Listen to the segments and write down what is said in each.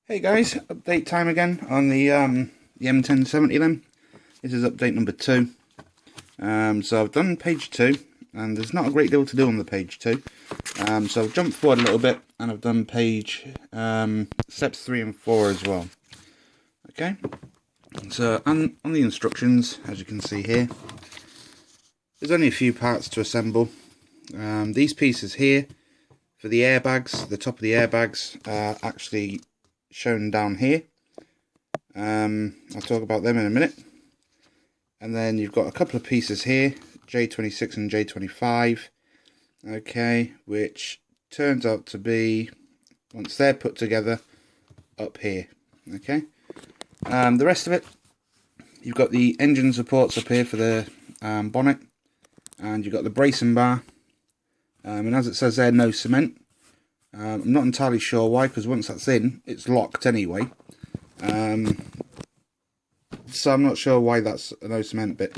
Hey guys, update time again on the M1070 then. This is update number 2. So I've done page 2, and there's not a great deal to do on the page 2. So I've jumped forward a little bit, and I've done page steps 3 and 4 as well. Okay, so on the instructions, as you can see here, there's only a few parts to assemble. These pieces here, for the airbags, the top of the airbags are actually shown down here. I'll talk about them in a minute. And then you've got a couple of pieces here, J26 and J25, okay, which turns out to be, once they're put together, up here, okay. The rest of it, you've got the engine supports up here for the bonnet, and you've got the bracing bar, and as it says there, no cement. I'm not entirely sure why, because once that's in, it's locked anyway. So I'm not sure why that's a no cement bit.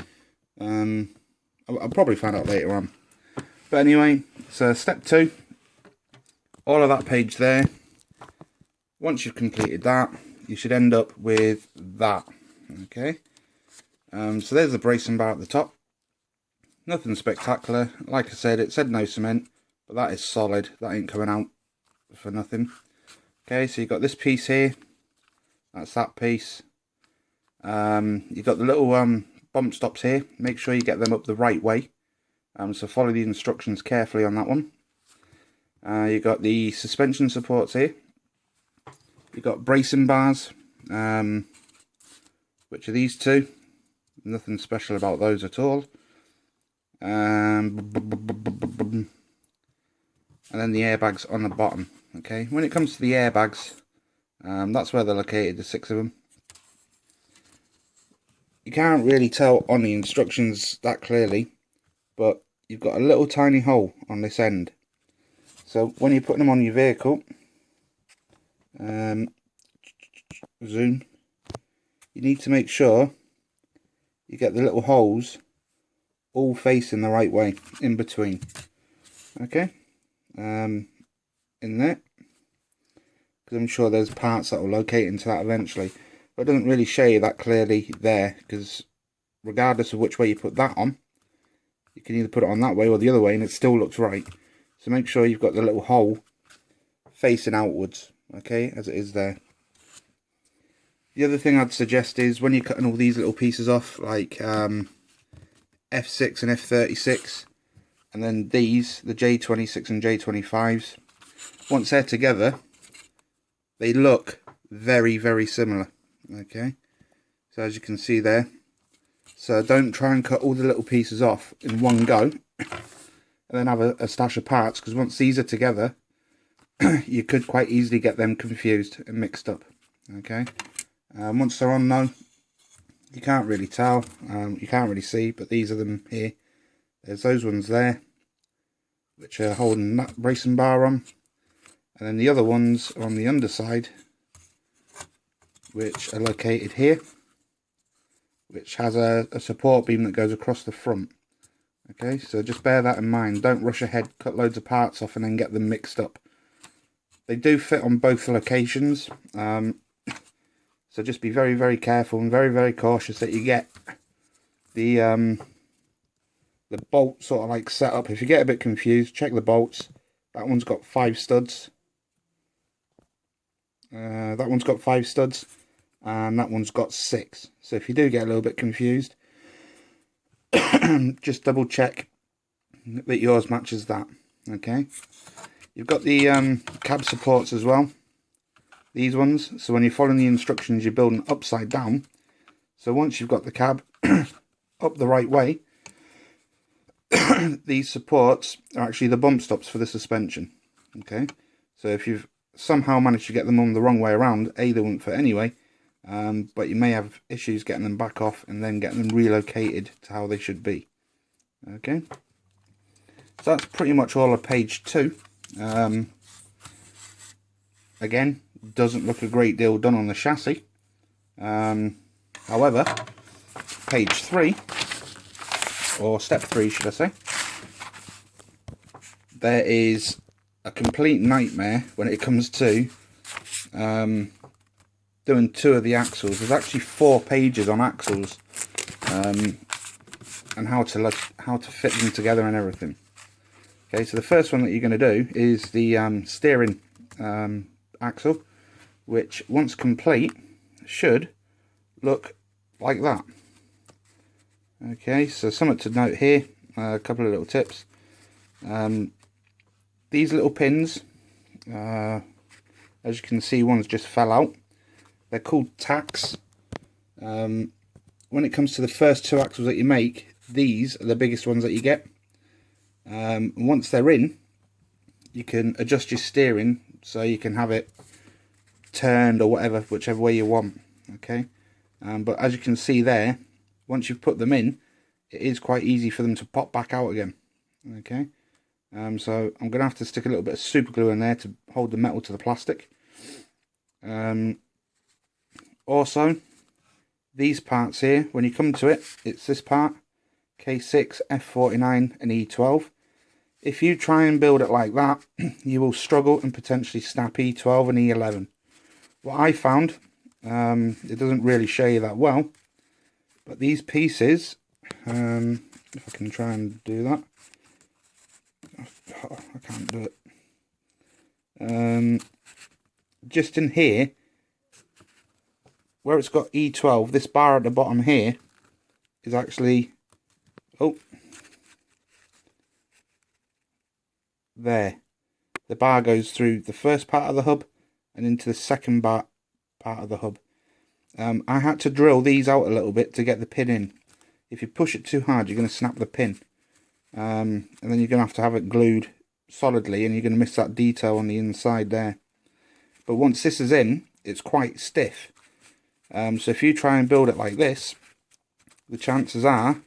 I'll probably find out later on. But anyway, so step 2, all of that page there. Once you've completed that, you should end up with that. Okay. So there's the bracing bar at the top. Nothing spectacular. Like I said, it said no cement, but that is solid. That ain't coming out for nothing. Okay, so you've got this piece here, that's that piece. You've got the little bump stops here. Make sure you get them up the right way, so follow the instructions carefully on that one. You've got the suspension supports here. You've got bracing bars, which are these two. Nothing special about those at all. And then the airbags on the bottom. Okay, when it comes to the airbags, that's where they're located, the 6 of them. You can't really tell on the instructions that clearly, but you've got a little tiny hole on this end. So when you're putting them on your vehicle, zoom, you need to make sure you get the little holes all facing the right way in between. Okay. In there, because I'm sure there's parts that will locate into that eventually, but it doesn't really show you that clearly there, because regardless of which way you put that on, you can either put it on that way or the other way and it still looks right. So make sure you've got the little hole facing outwards, okay, as it is there. The other thing I'd suggest is when you're cutting all these little pieces off, like F6 and F36, and then these, the J26 and J25s, once they're together, they look very, very similar. Okay, so as you can see there, so don't try and cut all the little pieces off in one go, and then have a stash of parts, because once these are together, you could quite easily get them confused and mixed up. Okay, once they're on though, you can't really tell, you can't really see, but these are them here. There's those ones there, which are holding that bracing bar on, and then the other ones are on the underside, which are located here, which has a support beam that goes across the front. Okay, so just bear that in mind. Don't rush ahead, cut loads of parts off and then get them mixed up. They do fit on both locations, so just be very, very careful and very, very cautious that you get the bolt sort of like set up. If you get a bit confused, check the bolts. That one's got 5 studs. That one's got 5 studs, and that one's got 6. So if you do get a little bit confused, just double check that yours matches that. Okay, you've got the cab supports as well, these ones. So when you're following the instructions, you're building upside down. So once you've got the cab up the right way, these supports are actually the bump stops for the suspension. Okay, so if you've somehow managed to get them on the wrong way around, A, they won't fit anyway, but you may have issues getting them back off and then getting them relocated to how they should be. Okay, so that's pretty much all of page 2. Again, doesn't look a great deal done on the chassis. However, page 3, or step 3 should I say, there is a complete nightmare when it comes to doing 2 of the axles. There's actually 4 pages on axles, and how to fit them together and everything. Okay, so the first one that you're going to do is the steering axle, which once complete should look like that. Okay, so something to note here, a couple of little tips. These little pins, as you can see, one's just fell out. They're called tacks. When it comes to the first 2 axles that you make, these are the biggest ones that you get. Once they're in, you can adjust your steering so you can have it turned or whatever, whichever way you want. Okay, but as you can see there, once you've put them in, it is quite easy for them to pop back out again. Okay, so I'm going to have to stick a little bit of super glue in there to hold the metal to the plastic. Also, these parts here, when you come to it, it's this part, K6, F49 and E12. If you try and build it like that, you will struggle and potentially snap E12 and E11. What I found, it doesn't really show you that well, but these pieces, if I can try and do that, oh, I can't do it. Just in here, where it's got E12, this bar at the bottom here is actually, oh, there. The bar goes through the first part of the hub and into the second part of the hub. I had to drill these out a little bit to get the pin in. If you push it too hard, you're going to snap the pin. And then you're going to have it glued solidly, and you're going to miss that detail on the inside there. But once this is in, it's quite stiff. So if you try and build it like this, the chances are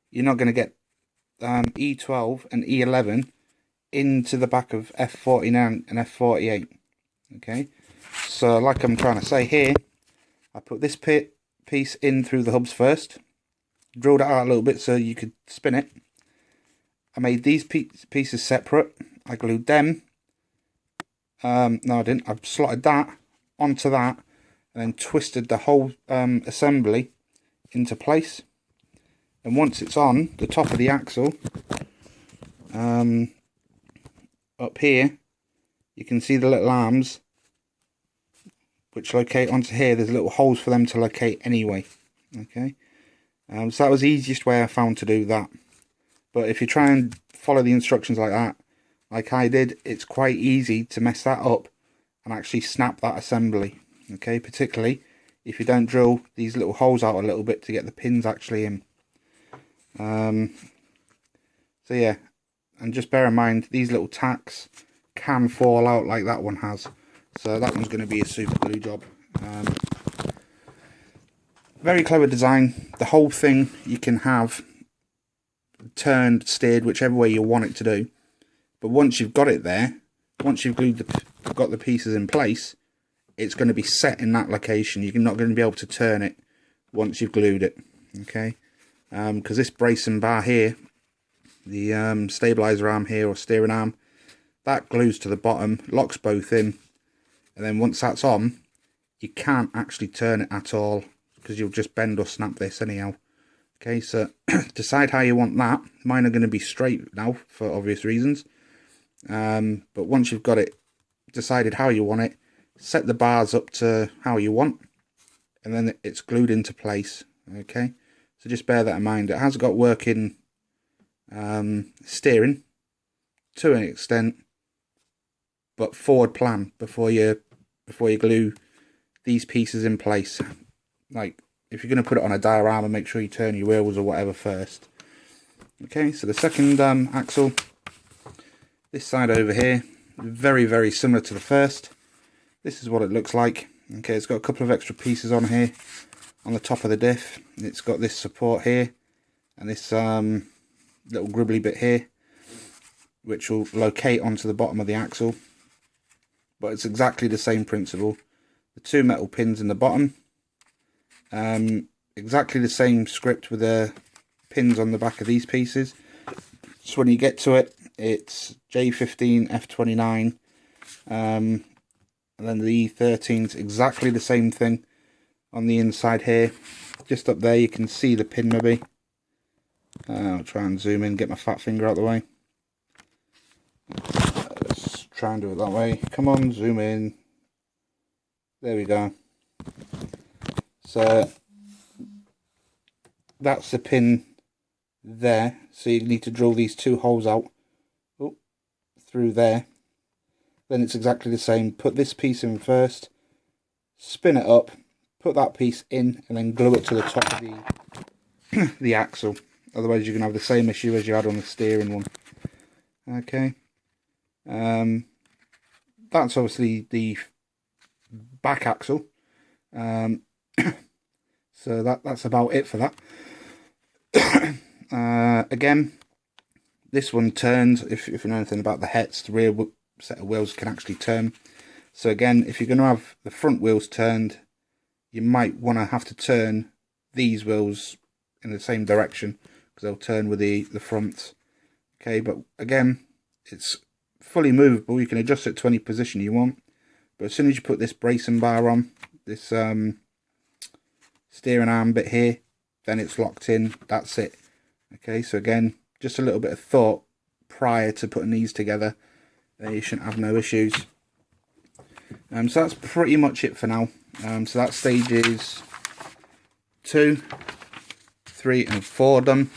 you're not going to get E12 and E11 into the back of F49 and F48. Okay, so like I'm trying to say here, I put this piece in through the hubs first, drilled it out a little bit so you could spin it. I made these pieces separate. I glued them. No, I didn't. I slotted that onto that, and then twisted the whole assembly into place. And once it's on the top of the axle, up here, you can see the little arms which locate onto here. There's little holes for them to locate anyway. Okay, so that was the easiest way I found to do that. But if you try and follow the instructions like that, like I did, it's quite easy to mess that up and actually snap that assembly. Okay, particularly if you don't drill these little holes out a little bit to get the pins actually in. So yeah, and just bear in mind, these little tacks can fall out like that one has. So that one's going to be a super glue job. Very clever design. The whole thing you can have turned, steered, whichever way you want it to do. But once you've got it there, once you've got the pieces in place, it's going to be set in that location. You're not going to be able to turn it once you've glued it. Okay, because this bracing bar here, the stabilizer arm here, or steering arm, that glues to the bottom, locks both in, and then once that's on, you can't actually turn it at all, because you'll just bend or snap this anyhow. Okay, so decide how you want that. Mine are going to be straight now for obvious reasons, but once you've got it decided how you want it, set the bars up to how you want, and then it's glued into place. Okay, so just bear that in mind. It has got working steering to an extent, but forward plan before you glue these pieces in place. Like, if you're going to put it on a diorama, make sure you turn your wheels or whatever first. Okay, so the second axle, this side over here, very, very similar to the first. This is what it looks like. Okay, it's got a couple of extra pieces on here on the top of the diff. It's got this support here and this little gribbly bit here, which will locate onto the bottom of the axle. But it's exactly the same principle. The 2 metal pins in the bottom, exactly the same script with the pins on the back of these pieces. So when you get to it, it's J15, F29, and then the E13's exactly the same thing on the inside here. Just up there you can see the pin maybe. I'll try and zoom in, get my fat finger out the way. Let's try and do it that way. Come on, zoom in. There we go. So that's the pin there. So you need to drill these 2 holes out through there. Then it's exactly the same. Put this piece in first, spin it up, put that piece in, and then glue it to the top of the axle. Otherwise you're going to have the same issue as you had on the steering one. Okay. That's obviously the back axle. So that's about it for that. Again, this one turns. If you know anything about the Hets, the rear set of wheels can actually turn. So again, if you're going to have the front wheels turned, you might want to have to turn these wheels in the same direction, because they'll turn with the front. Okay, but again, it's fully movable. You can adjust it to any position you want. But as soon as you put this bracing bar on, this steering arm bit here, then it's locked in. That's it. Okay, so again, just a little bit of thought prior to putting these together. You shouldn't have no issues. So that's pretty much it for now. So that's stages 2, 3 and 4 done.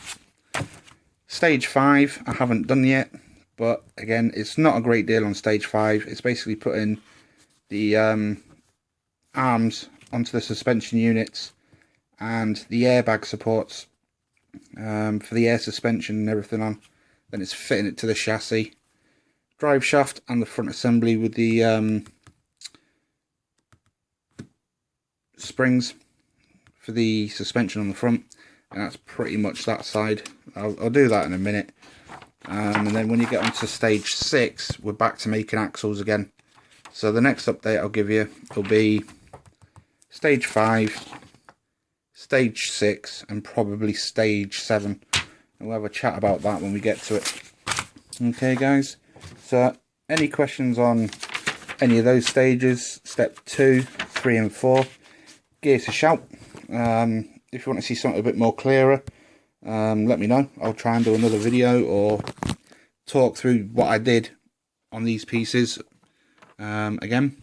Stage 5 I haven't done yet, but again, it's not a great deal on stage 5. It's basically putting the arms onto the suspension units and the airbag supports for the air suspension and everything on. Then it's fitting it to the chassis, drive shaft and the front assembly with the springs for the suspension on the front. And that's pretty much that side. I'll do that in a minute. And then when you get onto stage 6, we're back to making axles again. So the next update I'll give you will be stage 5, stage 6 and probably stage 7. And we'll have a chat about that when we get to it. Okay guys, so any questions on any of those stages, step 2, 3 and 4, give us a shout. If you want to see something a bit more clearer, let me know. I'll try and do another video or talk through what I did on these pieces again.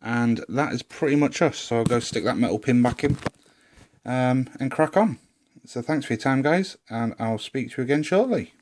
And that is pretty much us. So I'll go stick that metal pin back in and crack on. So thanks for your time guys, and I'll speak to you again shortly.